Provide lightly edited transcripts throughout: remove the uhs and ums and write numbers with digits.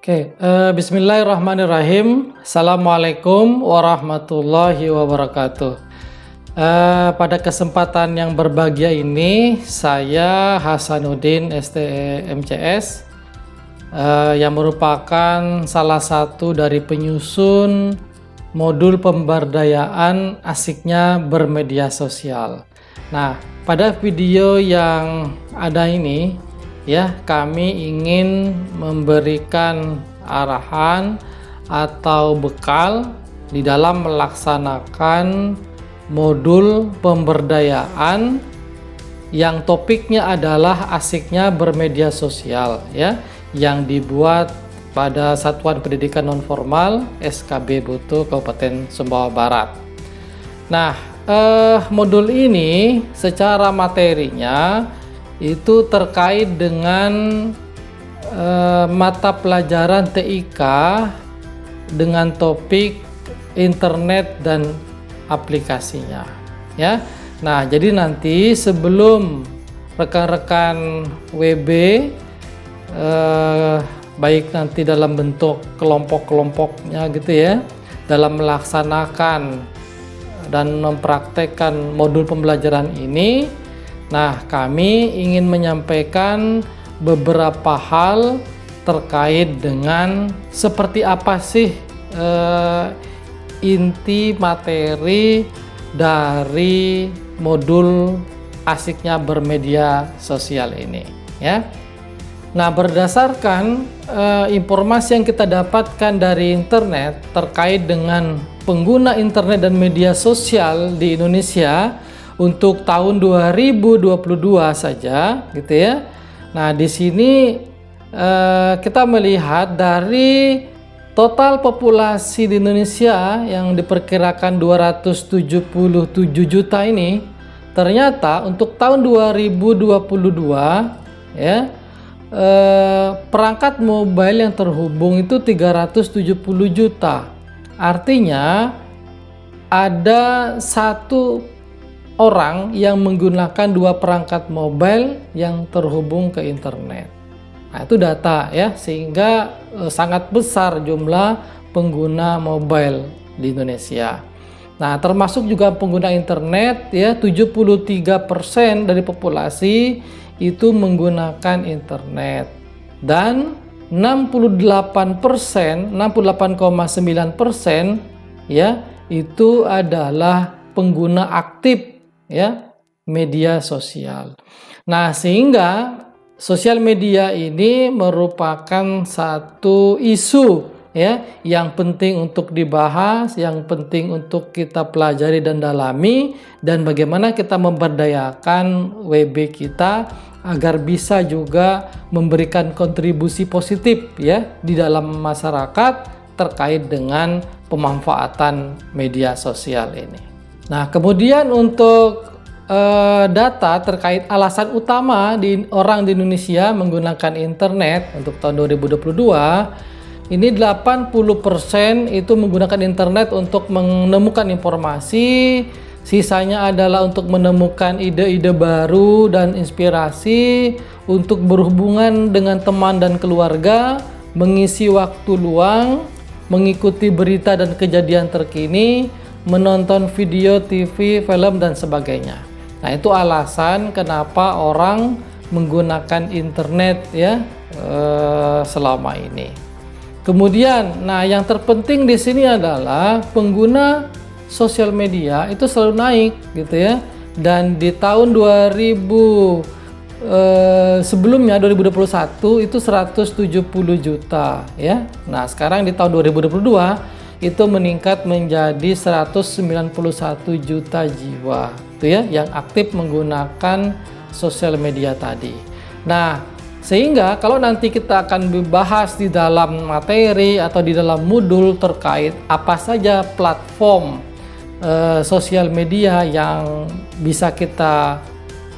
Bismillahirrahmanirrahim. Assalamualaikum warahmatullahi wabarakatuh. Pada kesempatan yang berbahagia ini, saya Hasanuddin STE MCS, yang merupakan salah satu dari penyusun modul pemberdayaan asiknya bermedia sosial. Nah, pada video yang ada ini, ya, kami ingin memberikan arahan atau bekal di dalam melaksanakan modul pemberdayaan yang topiknya adalah asiknya bermedia sosial, ya, yang dibuat pada Satuan Pendidikan Nonformal SKB Butuh Kabupaten Sumbawa Barat. Nah, modul ini secara materinya itu terkait dengan mata pelajaran TIK dengan topik internet dan aplikasinya, ya. Nah, jadi nanti sebelum rekan-rekan WB baik nanti dalam bentuk kelompok-kelompoknya gitu ya, dalam melaksanakan dan mempraktekkan modul pembelajaran ini, nah, kami ingin menyampaikan beberapa hal terkait dengan seperti apa sih inti materi dari modul asiknya bermedia sosial ini, ya. Nah, berdasarkan informasi yang kita dapatkan dari internet terkait dengan pengguna internet dan media sosial di Indonesia untuk tahun 2022 saja, gitu ya. Nah, di sini kita melihat dari total populasi di Indonesia yang diperkirakan 277 juta ini, ternyata untuk tahun 2022, ya, perangkat mobile yang terhubung itu 370 juta. Artinya ada satu orang yang menggunakan dua perangkat mobile yang terhubung ke internet. Nah, itu data, ya, sehingga sangat besar jumlah pengguna mobile di Indonesia. Nah, termasuk juga pengguna internet, ya, 73% dari populasi itu menggunakan internet, dan 68,9%, ya, itu adalah pengguna aktif, ya, media sosial. Nah, sehingga sosial media ini merupakan satu isu, ya, yang penting untuk dibahas, yang penting untuk kita pelajari dan dalami, dan bagaimana kita memberdayakan WB kita agar bisa juga memberikan kontribusi positif, ya, di dalam masyarakat terkait dengan pemanfaatan media sosial ini. Nah, kemudian untuk data terkait alasan utama orang di Indonesia menggunakan internet untuk tahun 2022, ini 80% itu menggunakan internet untuk menemukan informasi, sisanya adalah untuk menemukan ide-ide baru dan inspirasi, untuk berhubungan dengan teman dan keluarga, mengisi waktu luang, mengikuti berita dan kejadian terkini, menonton video, TV, film, dan sebagainya. Nah, itu alasan kenapa orang menggunakan internet, ya, selama ini. Kemudian, nah, yang terpenting di sini adalah pengguna sosial media itu selalu naik, gitu ya. Dan di tahun 2000 sebelumnya 2021 itu 170 juta, ya. Nah, sekarang di tahun 2022 itu meningkat menjadi 191 juta jiwa, itu ya, yang aktif menggunakan sosial media tadi. Nah, sehingga kalau nanti kita akan bahas di dalam materi atau di dalam modul terkait apa saja platform sosial media yang bisa kita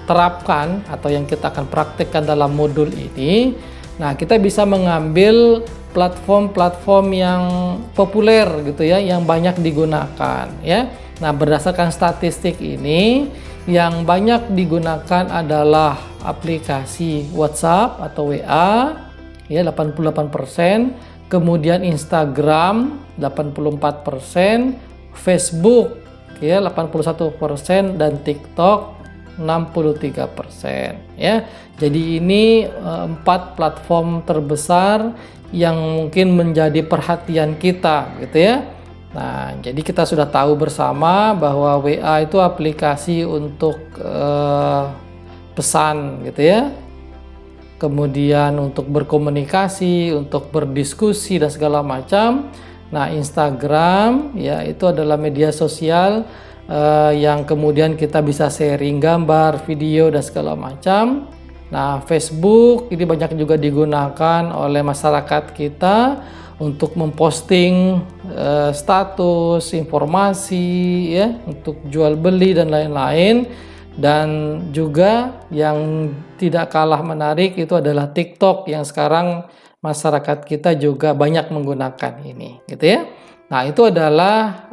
terapkan atau yang kita akan praktekkan dalam modul ini, nah, kita bisa mengambil platform-platform yang populer, gitu ya, yang banyak digunakan, ya. Nah, berdasarkan statistik ini, yang banyak digunakan adalah aplikasi WhatsApp atau WA, ya, 88%, kemudian Instagram 84%, Facebook ya 81%, dan TikTok 63% ya. Jadi ini 4 platform terbesar yang mungkin menjadi perhatian kita gitu ya. Nah, jadi kita sudah tahu bersama bahwa WA itu aplikasi untuk pesan gitu ya. Kemudian untuk berkomunikasi, untuk berdiskusi dan segala macam. Nah, Instagram ya itu adalah media sosial yang kemudian kita bisa sharing gambar, video dan segala macam. Nah, Facebook ini banyak juga digunakan oleh masyarakat kita untuk memposting status, informasi ya, untuk jual beli dan lain-lain. Dan juga yang tidak kalah menarik itu adalah TikTok yang sekarang masyarakat kita juga banyak menggunakan ini gitu ya. Nah, itu adalah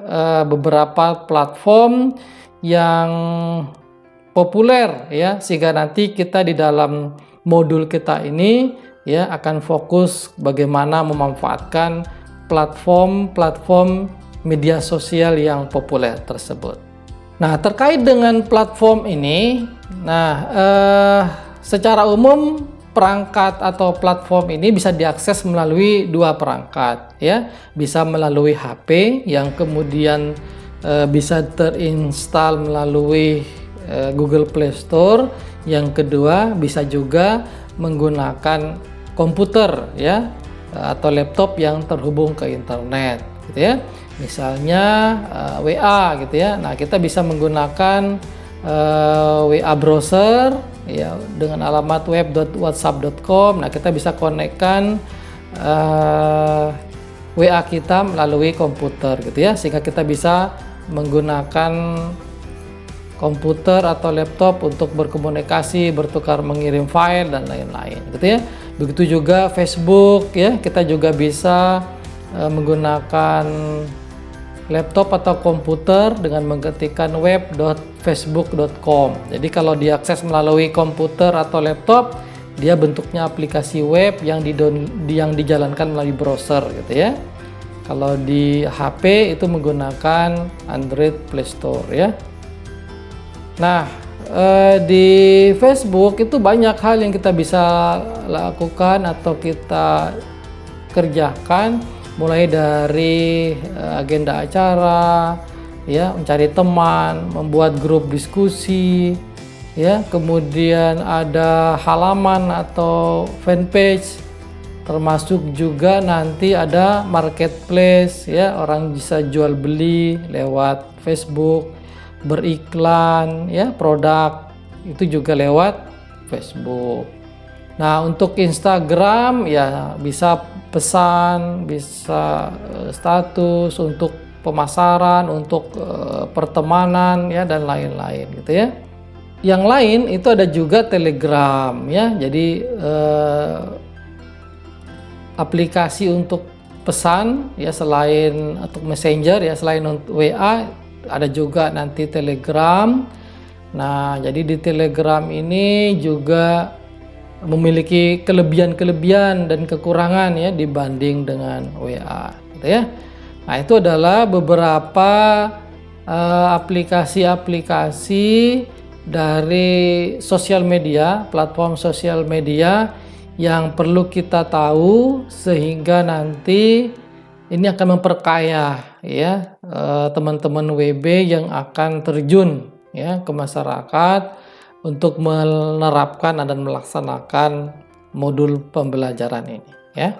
beberapa platform yang populer ya, sehingga nanti kita di dalam modul kita ini ya akan fokus bagaimana memanfaatkan platform-platform media sosial yang populer tersebut. Nah, terkait dengan platform ini, secara umum perangkat atau platform ini bisa diakses melalui 2 perangkat ya, bisa melalui HP yang kemudian bisa terinstall melalui Google Play Store. Yang kedua bisa juga menggunakan komputer ya atau laptop yang terhubung ke internet gitu ya. Misalnya WA gitu ya. Nah, kita bisa menggunakan WA browser ya dengan alamat web.whatsapp.com. Nah, kita bisa konekkan WA kita melalui komputer gitu ya, sehingga kita bisa menggunakan komputer atau laptop untuk berkomunikasi, bertukar mengirim file dan lain-lain gitu ya. Begitu juga Facebook ya, kita juga bisa menggunakan laptop atau komputer dengan mengetikkan web.facebook.com. Jadi kalau diakses melalui komputer atau laptop, dia bentuknya aplikasi web yang dijalankan melalui browser gitu ya. Kalau di HP itu menggunakan Android Play Store ya. Nah, di Facebook itu banyak hal yang kita bisa lakukan atau kita kerjakan, mulai dari agenda acara, ya, mencari teman, membuat grup diskusi, ya, kemudian ada halaman atau fanpage, termasuk juga nanti ada marketplace, ya, orang bisa jual beli lewat Facebook, beriklan, ya, produk itu juga lewat Facebook. Nah, untuk Instagram ya bisa pesan, bisa status, untuk pemasaran, untuk pertemanan ya dan lain-lain gitu ya. Yang lain itu ada juga Telegram ya. Jadi aplikasi untuk pesan ya, selain untuk Messenger ya, selain untuk WA ada juga nanti Telegram. Nah, jadi di Telegram ini juga memiliki kelebihan-kelebihan dan kekurangan ya dibanding dengan WA gitu ya. Nah, itu adalah beberapa aplikasi-aplikasi dari sosial media, platform sosial media yang perlu kita tahu sehingga nanti ini akan memperkaya ya teman-teman WB yang akan terjun ya ke masyarakat untuk menerapkan dan melaksanakan modul pembelajaran ini ya.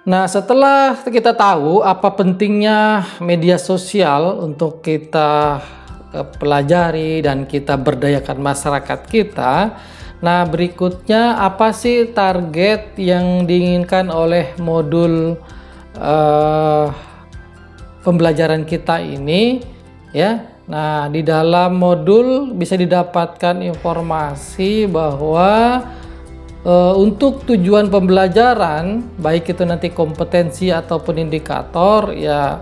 Nah, setelah kita tahu apa pentingnya media sosial untuk kita pelajari dan kita berdayakan masyarakat kita, nah berikutnya apa sih target yang diinginkan oleh modul pembelajaran kita ini ya. Nah, di dalam modul bisa didapatkan informasi bahwa untuk tujuan pembelajaran, baik itu nanti kompetensi ataupun indikator, ya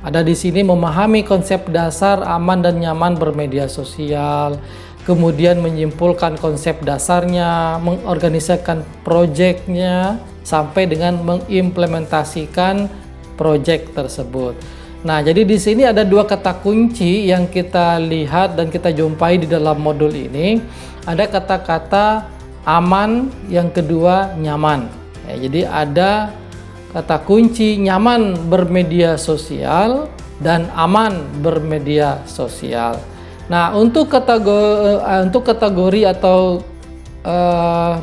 ada di sini memahami konsep dasar aman dan nyaman bermedia sosial, kemudian menyimpulkan konsep dasarnya, mengorganisasikan proyeknya, sampai dengan mengimplementasikan proyek tersebut. Nah, jadi di sini ada dua kata kunci yang kita lihat dan kita jumpai di dalam modul ini. Ada kata-kata aman, yang kedua nyaman. Ya, jadi ada kata kunci nyaman bermedia sosial dan aman bermedia sosial. Nah, untuk kategori atau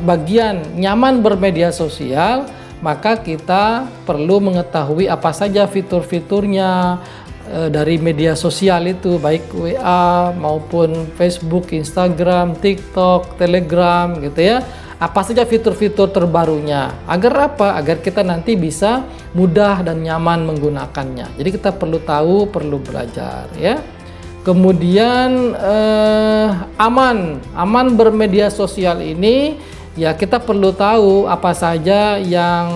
bagian nyaman bermedia sosial, maka kita perlu mengetahui apa saja fitur-fiturnya dari media sosial itu, baik WA maupun Facebook, Instagram, TikTok, Telegram gitu ya. Apa saja fitur-fitur terbarunya. Agar apa? Agar kita nanti bisa mudah dan nyaman menggunakannya. Jadi kita perlu tahu, perlu belajar ya. Kemudian aman bermedia sosial ini ya, kita perlu tahu apa saja yang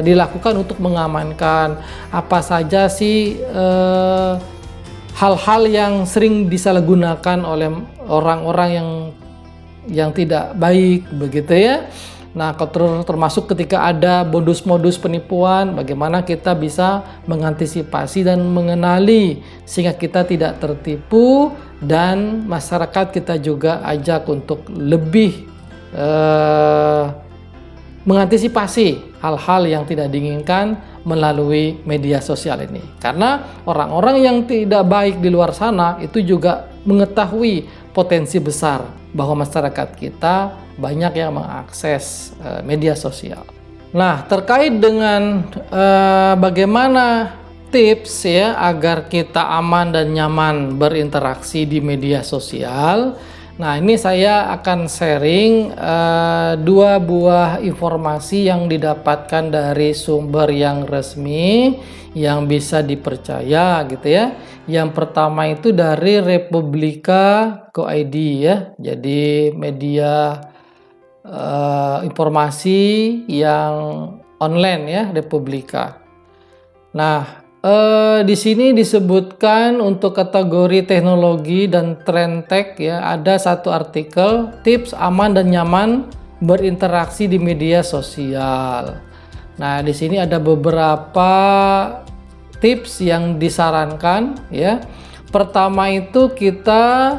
dilakukan untuk mengamankan, apa saja sih hal-hal yang sering disalahgunakan oleh orang-orang yang tidak baik begitu ya. Nah, termasuk ketika ada modus-modus penipuan, bagaimana kita bisa mengantisipasi dan mengenali sehingga kita tidak tertipu, dan masyarakat kita juga ajak untuk lebih mengantisipasi hal-hal yang tidak diinginkan melalui media sosial ini. Karena orang-orang yang tidak baik di luar sana itu juga mengetahui potensi besar bahwa masyarakat kita banyak yang mengakses media sosial. Nah, terkait dengan bagaimana tips ya agar kita aman dan nyaman berinteraksi di media sosial. Nah, ini saya akan sharing dua buah informasi yang didapatkan dari sumber yang resmi yang bisa dipercaya gitu ya. Yang pertama itu dari Republika.co.id ya. Jadi media informasi yang online ya, Republika. Nah, di sini disebutkan untuk kategori teknologi dan tren tech ya, ada satu artikel tips aman dan nyaman berinteraksi di media sosial. Nah, di sini ada beberapa tips yang disarankan ya. Pertama itu kita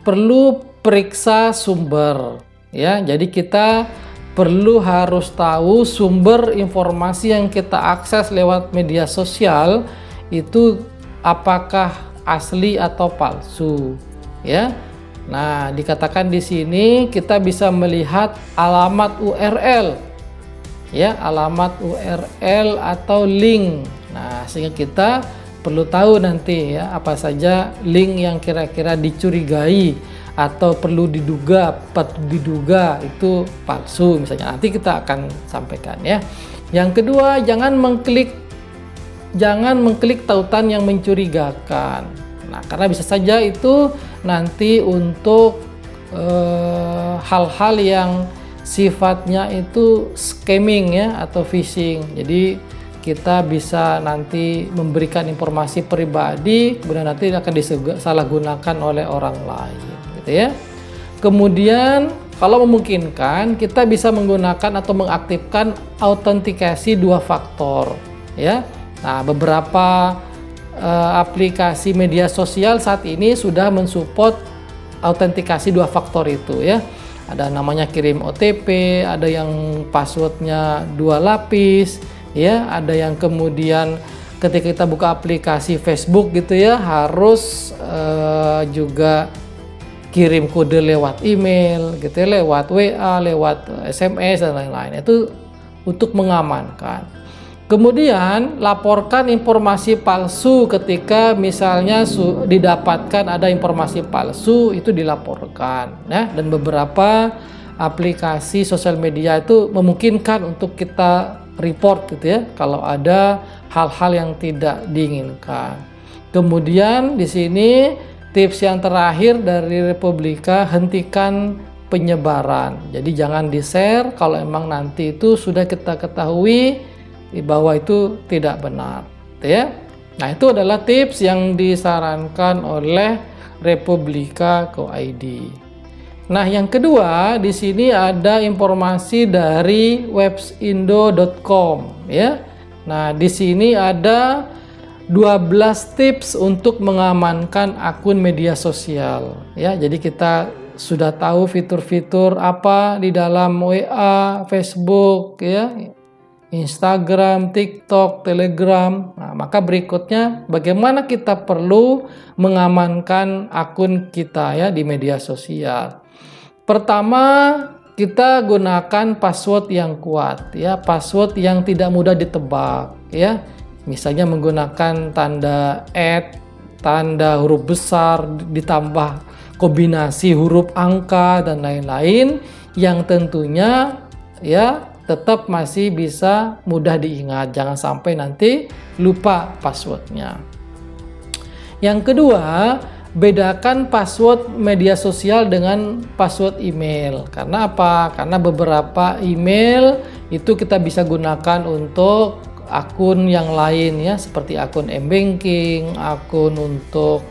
perlu periksa sumber ya. Jadi kita perlu harus tahu sumber informasi yang kita akses lewat media sosial itu apakah asli atau palsu ya. Nah, dikatakan di sini kita bisa melihat alamat URL ya, alamat URL atau link. Nah, sehingga kita perlu tahu nanti ya apa saja link yang kira-kira dicurigai atau perlu diduga itu palsu misalnya. Nanti kita akan sampaikan ya. Yang kedua, jangan mengklik tautan yang mencurigakan. Nah, karena bisa saja itu nanti untuk hal-hal yang sifatnya itu scamming ya atau phishing. Jadi kita bisa nanti memberikan informasi pribadi kemudian nanti akan disalahgunakan oleh orang lain gitu ya. Kemudian kalau memungkinkan kita bisa menggunakan atau mengaktifkan autentikasi 2 faktor ya. Nah, beberapa aplikasi media sosial saat ini sudah mensupport autentikasi 2 faktor itu ya. Ada namanya kirim OTP, ada yang passwordnya 2 lapis ya, ada yang kemudian ketika kita buka aplikasi Facebook gitu ya harus juga kirim kode lewat email gitu ya, lewat WA, lewat SMS dan lain-lain. Itu untuk mengamankan. Kemudian laporkan informasi palsu ketika misalnya didapatkan ada informasi palsu, itu dilaporkan ya. Dan beberapa aplikasi sosial media itu memungkinkan untuk kita report gitu ya kalau ada hal-hal yang tidak diinginkan. Kemudian di sini tips yang terakhir dari Republika, hentikan penyebaran. Jadi jangan di-share kalau emang nanti itu sudah kita ketahui bahwa itu tidak benar gitu ya. Nah, itu adalah tips yang disarankan oleh Republika.co.id. Nah, yang kedua di sini ada informasi dari websindo.com ya. Nah, di sini ada 12 tips untuk mengamankan akun media sosial ya. Jadi kita sudah tahu fitur-fitur apa di dalam WA, Facebook ya, Instagram, TikTok, Telegram. Nah, maka berikutnya bagaimana kita perlu mengamankan akun kita ya di media sosial. Pertama, kita gunakan password yang kuat ya, password yang tidak mudah ditebak ya. Misalnya menggunakan tanda @ tanda huruf besar ditambah kombinasi huruf angka dan lain-lain yang tentunya ya tetap masih bisa mudah diingat. Jangan sampai nanti lupa passwordnya. Yang kedua, bedakan password media sosial dengan password email. Karena apa? Karena beberapa email itu kita bisa gunakan untuk akun yang lain ya, seperti akun m-banking, akun untuk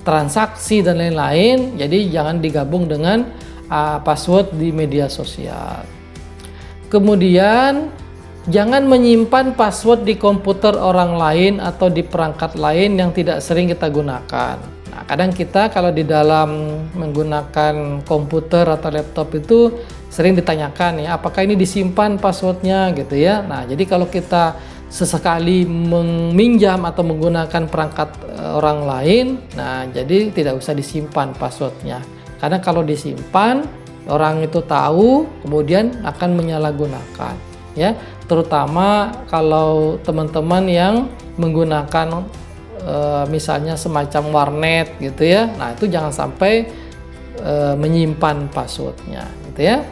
transaksi dan lain-lain. Jadi jangan digabung dengan password di media sosial. Kemudian jangan menyimpan password di komputer orang lain atau di perangkat lain yang tidak sering kita gunakan. Nah, kadang kita kalau di dalam menggunakan komputer atau laptop itu sering ditanyakan ya, apakah ini disimpan passwordnya gitu ya. Nah, jadi kalau kita sesekali meminjam atau menggunakan perangkat orang lain, nah jadi tidak usah disimpan passwordnya. Karena kalau disimpan, orang itu tahu kemudian akan menyalahgunakan ya. Terutama kalau teman-teman yang menggunakan misalnya semacam warnet gitu ya. Nah, itu jangan sampai menyimpan passwordnya gitu ya.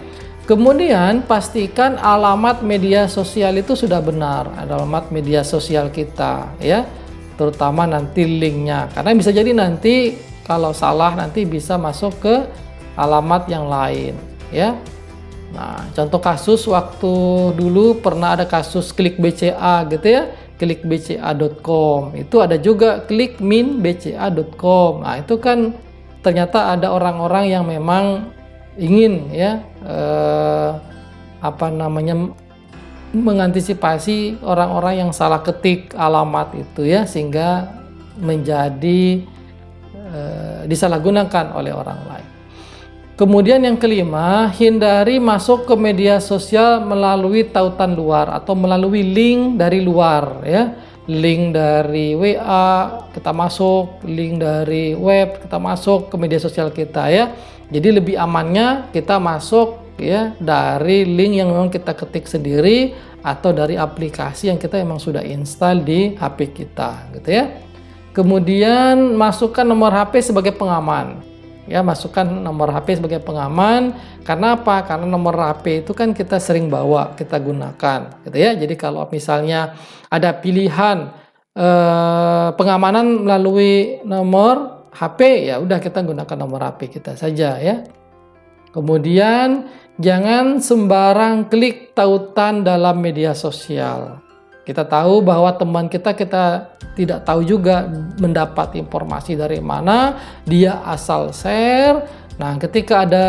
Kemudian pastikan alamat media sosial itu sudah benar, alamat media sosial kita ya, terutama nanti linknya, karena bisa jadi nanti kalau salah nanti bisa masuk ke alamat yang lain ya. Nah, contoh kasus waktu dulu pernah ada kasus klik BCA gitu ya, klikbca.com, itu ada juga klikminbca.com. Nah, itu kan ternyata ada orang-orang yang memang ingin ya mengantisipasi orang-orang yang salah ketik alamat itu ya, sehingga menjadi disalahgunakan oleh orang lain. Kemudian yang kelima, hindari masuk ke media sosial melalui tautan luar atau melalui link dari luar ya. Link dari WA kita masuk, link dari web kita masuk ke media sosial kita ya. Jadi lebih amannya kita masuk ya dari link yang memang kita ketik sendiri atau dari aplikasi yang kita memang sudah install di HP kita gitu ya. Kemudian masukkan nomor HP sebagai pengaman. Ya, masukkan nomor HP sebagai pengaman. Karena apa? Karena nomor HP itu kan kita sering bawa, kita gunakan gitu ya. Jadi kalau misalnya ada pilihan pengamanan melalui nomor HP, ya udah kita gunakan nomor HP kita saja ya. Kemudian jangan sembarang klik tautan dalam media sosial. Kita tahu bahwa teman kita tidak tahu juga mendapat informasi dari mana, dia asal share. Nah, ketika ada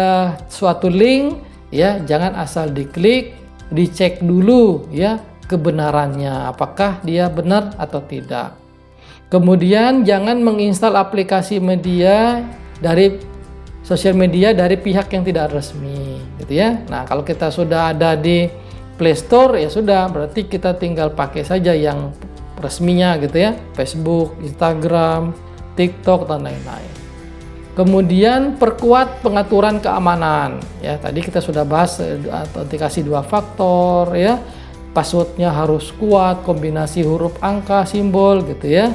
suatu link ya, jangan asal diklik, dicek dulu ya kebenarannya, apakah dia benar atau tidak. Kemudian jangan menginstal aplikasi media dari sosial media dari pihak yang tidak resmi gitu ya. Nah, kalau kita sudah ada di Play Store ya sudah, berarti kita tinggal pakai saja yang resminya gitu ya, Facebook, Instagram, TikTok dan lain-lain. Kemudian perkuat pengaturan keamanan ya, tadi kita sudah bahas autentikasi 2 faktor ya, passwordnya harus kuat, kombinasi huruf, angka, simbol gitu ya.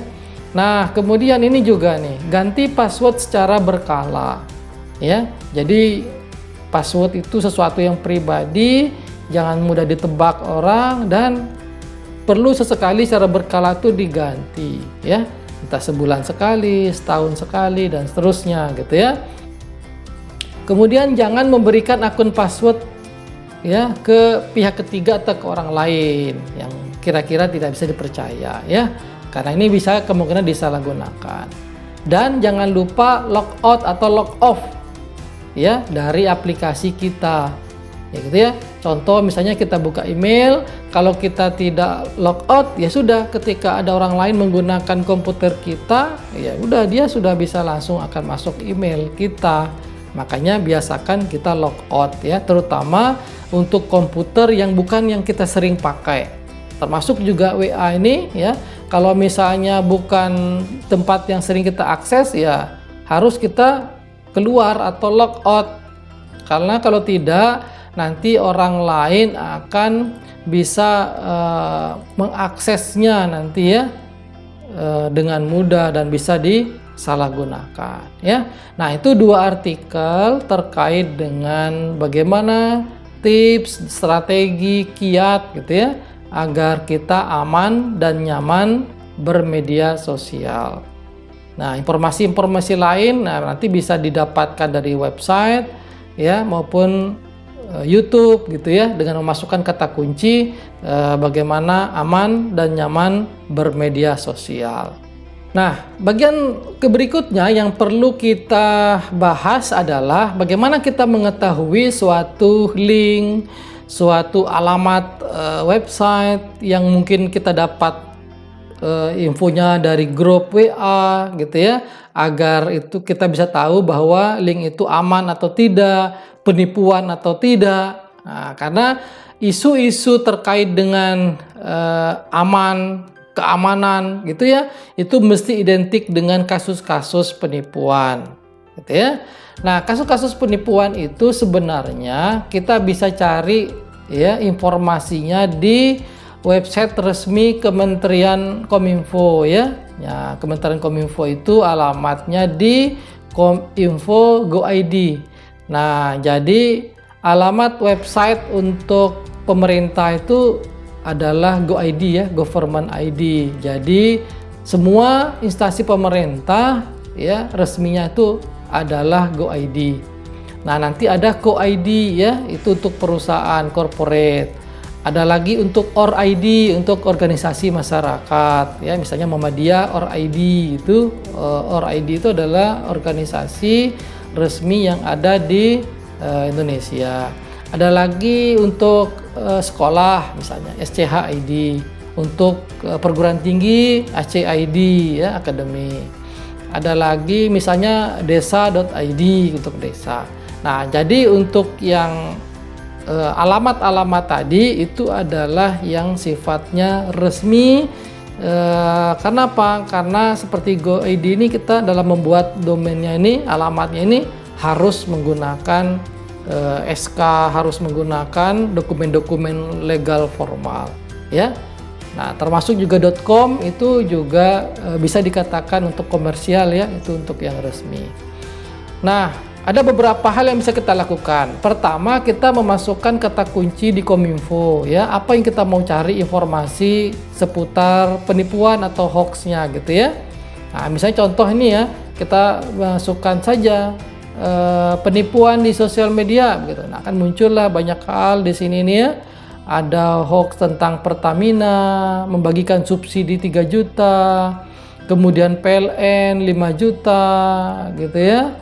Nah, kemudian ini juga nih, ganti password secara berkala ya. Jadi password itu sesuatu yang pribadi, jangan mudah ditebak orang, dan perlu sesekali secara berkala itu diganti ya, entah sebulan sekali, setahun sekali dan seterusnya gitu ya. Kemudian jangan memberikan akun password ya ke pihak ketiga atau ke orang lain yang kira-kira tidak bisa dipercaya ya, karena ini bisa kemungkinan disalahgunakan. Dan jangan lupa log out atau log off ya dari aplikasi kita. Ya gitu ya. Contoh misalnya kita buka email, kalau kita tidak logout ya sudah, ketika ada orang lain menggunakan komputer kita, ya udah dia sudah bisa langsung akan masuk email kita. Makanya biasakan kita logout ya, terutama untuk komputer yang bukan yang kita sering pakai. Termasuk juga WA ini ya. Kalau misalnya bukan tempat yang sering kita akses ya harus kita keluar atau logout. Karena kalau tidak nanti orang lain akan bisa mengaksesnya nanti ya dengan mudah dan bisa disalahgunakan ya. Nah, itu 2 artikel terkait dengan bagaimana tips, strategi, kiat gitu ya agar kita aman dan nyaman bermedia sosial. Nah, informasi-informasi lain nanti bisa didapatkan dari website ya maupun YouTube gitu ya, dengan memasukkan kata kunci bagaimana aman dan nyaman bermedia sosial. Nah, bagian berikutnya yang perlu kita bahas adalah bagaimana kita mengetahui suatu link, suatu alamat website yang mungkin kita dapat infonya dari grup WA gitu ya, agar itu kita bisa tahu bahwa link itu aman atau tidak, penipuan atau tidak. Nah, karena isu-isu terkait dengan aman, keamanan gitu ya, itu mesti identik dengan kasus-kasus penipuan gitu ya. Nah, kasus-kasus penipuan itu sebenarnya kita bisa cari ya informasinya di website resmi Kementerian Kominfo ya. Ya, Kementerian Kominfo itu alamatnya di kominfo.go.id. Nah, jadi alamat website untuk pemerintah itu adalah Go.id ya, Government ID. Jadi semua instansi pemerintah ya resminya itu adalah Go.id. Nah, nanti ada Co.id ya, itu untuk perusahaan corporate. Ada lagi untuk OR-ID untuk organisasi masyarakat ya, misalnya Muhammadiyah OR-ID itu OR-ID itu adalah organisasi resmi yang ada di Indonesia. Ada lagi untuk sekolah misalnya SCH-ID, untuk perguruan tinggi ACID ya, akademi. Ada lagi misalnya desa.id untuk desa. Nah, jadi untuk yang alamat-alamat tadi itu adalah yang sifatnya resmi. Karena apa? Karena seperti Go.id ini kita dalam membuat domainnya ini, alamatnya ini harus menggunakan SK, harus menggunakan dokumen-dokumen legal formal ya. Nah, termasuk juga .com itu juga bisa dikatakan untuk komersial ya, itu untuk yang resmi. Nah, ada beberapa hal yang bisa kita lakukan. Pertama, kita memasukkan kata kunci di Kominfo ya. Apa yang kita mau cari informasi seputar penipuan atau hoaxnya gitu ya. Nah, misalnya contoh ini ya, kita masukkan saja penipuan di sosial media gitu. Nah, akan muncullah banyak hal di sini nih ya. Ada hoax tentang Pertamina membagikan subsidi 3 juta, kemudian PLN 5 juta gitu ya,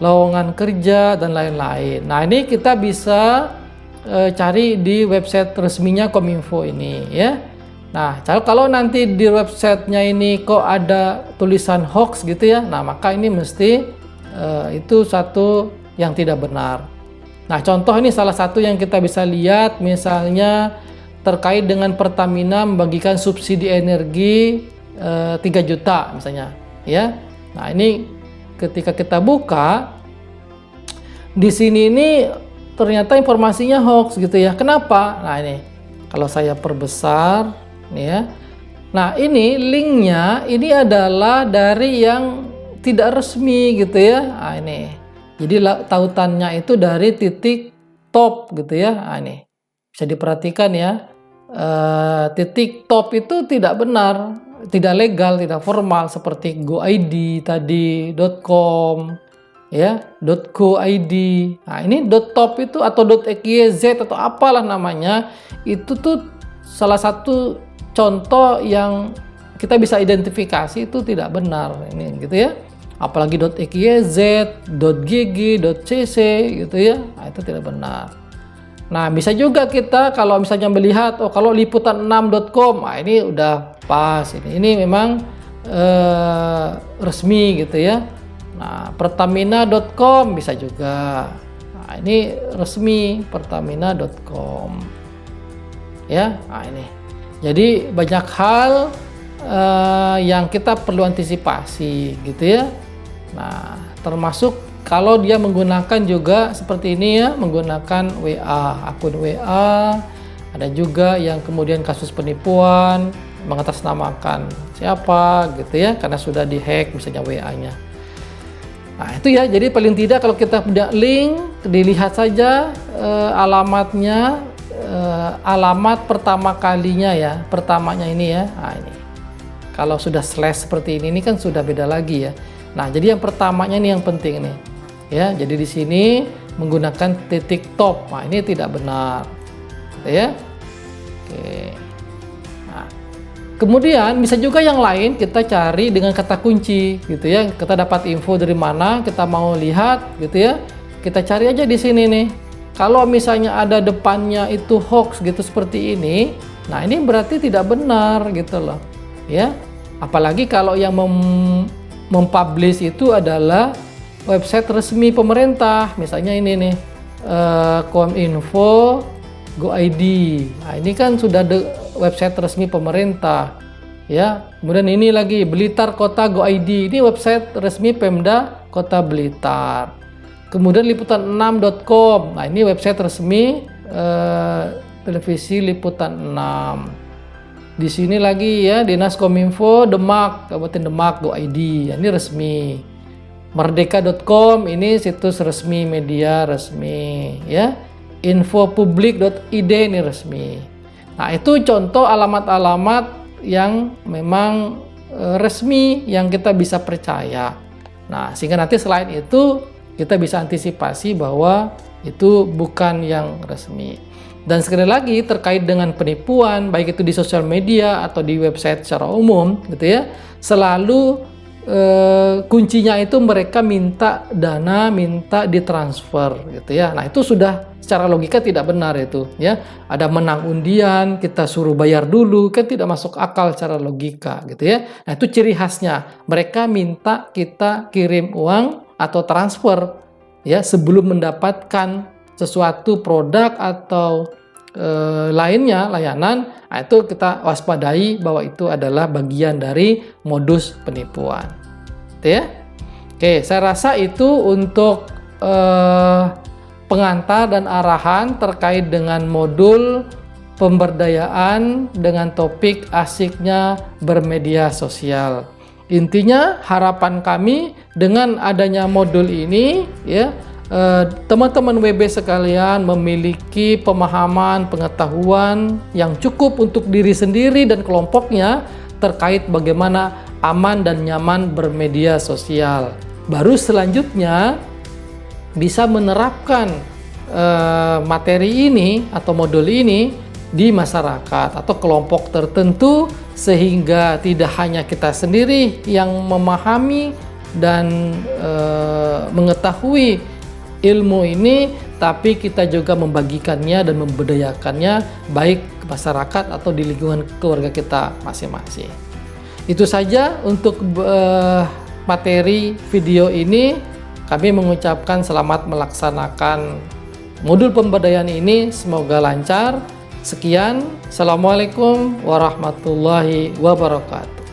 lowongan kerja dan lain-lain. Nah, ini kita bisa cari di website resminya Kominfo ini ya. Nah, kalau nanti di websitenya ini kok ada tulisan hoax gitu ya, nah maka ini mesti itu satu yang tidak benar. Nah, contoh ini salah satu yang kita bisa lihat misalnya terkait dengan Pertamina membagikan subsidi energi 3 juta misalnya ya. Nah, ini ketika kita buka di sini ini ternyata informasinya hoax gitu ya. Kenapa? Nah, ini kalau saya perbesar nih ya. Nah, ini linknya ini adalah dari yang tidak resmi gitu ya. Nah, ini jadi tautannya itu dari titik top gitu ya. Nah, ini bisa diperhatikan ya. Titik top itu tidak benar, tidak legal, tidak formal seperti Go.id tadi, .com ya, .go.id. Nah, ini .top itu atau .xyz atau apalah namanya, itu tuh salah satu contoh yang kita bisa identifikasi itu tidak benar ini gitu ya. apalagi .xyz, .gg, .cc gitu ya. Nah, itu tidak benar. Nah, bisa juga kita kalau misalnya melihat, oh kalau liputan6.com, nah ini udah pas. Ini memang resmi gitu ya. Nah, pertamina.com bisa juga. Nah, ini resmi pertamina.com. Ya, nah ini. Jadi banyak hal yang kita perlu antisipasi gitu ya. Nah, termasuk kalau dia menggunakan juga seperti ini ya, menggunakan WA, akun WA. Ada juga yang kemudian kasus penipuan mengatasnamakan siapa gitu ya, karena sudah dihack misalnya WA-nya. Nah, itu ya, jadi paling tidak kalau kita punya link, dilihat saja alamatnya, alamat pertama kalinya ya, pertamanya ini ya. Nah, ini. Kalau sudah slash seperti ini kan sudah beda lagi ya. Nah, jadi yang pertamanya ini yang penting nih. Ya, jadi di sini menggunakan titik top. Nah, ini tidak benar. Gitu ya. Oke. Nah, kemudian bisa juga yang lain kita cari dengan kata kunci gitu ya. Kita dapat info dari mana, kita mau lihat gitu ya. Kita cari aja di sini nih. Kalau misalnya ada depannya itu hoax gitu seperti ini, nah ini berarti tidak benar gitu loh. Ya. Apalagi kalau yang mempublish itu adalah website resmi pemerintah, misalnya ini nih, Kominfo Go.id. Nah, ini kan sudah website resmi pemerintah, ya. Kemudian ini lagi Blitar Kota Go.id, ini website resmi Pemda Kota Blitar. Kemudian liputan6.com, nah ini website resmi televisi Liputan 6. Di sini lagi ya, Dinas Kominfo Demak, Kabupaten Demak Go.id, ini resmi. Merdeka.com, ini situs resmi, media resmi ya. Infopublik.id, ini resmi. Nah, itu contoh alamat-alamat yang memang resmi yang kita bisa percaya. Nah, sehingga nanti selain itu kita bisa antisipasi bahwa itu bukan yang resmi. Dan sekali lagi terkait dengan penipuan, baik itu di sosial media atau di website secara umum gitu ya, selalu kuncinya itu mereka minta dana, minta ditransfer gitu ya. Nah, itu sudah secara logika tidak benar itu ya. Ada menang undian, kita suruh bayar dulu, kan tidak masuk akal secara logika gitu ya. Nah, itu ciri khasnya. Mereka minta kita kirim uang atau transfer ya sebelum mendapatkan sesuatu produk atau lainnya, layanan. Nah, itu kita waspadai bahwa itu adalah bagian dari modus penipuan. Gitu ya. Oke, saya rasa itu untuk pengantar dan arahan terkait dengan modul pemberdayaan dengan topik asiknya bermedia sosial. Intinya harapan kami dengan adanya modul ini ya, teman-teman WB sekalian memiliki pemahaman, pengetahuan yang cukup untuk diri sendiri dan kelompoknya terkait bagaimana aman dan nyaman bermedia sosial. Baru selanjutnya bisa menerapkan materi ini atau modul ini di masyarakat atau kelompok tertentu, sehingga tidak hanya kita sendiri yang memahami dan mengetahui ilmu ini, tapi kita juga membagikannya dan memberdayakannya baik ke masyarakat atau di lingkungan keluarga kita masing-masing. Itu saja untuk materi video ini. Kami mengucapkan selamat melaksanakan modul pemberdayaan ini, semoga lancar. Sekian, Assalamualaikum warahmatullahi wabarakatuh.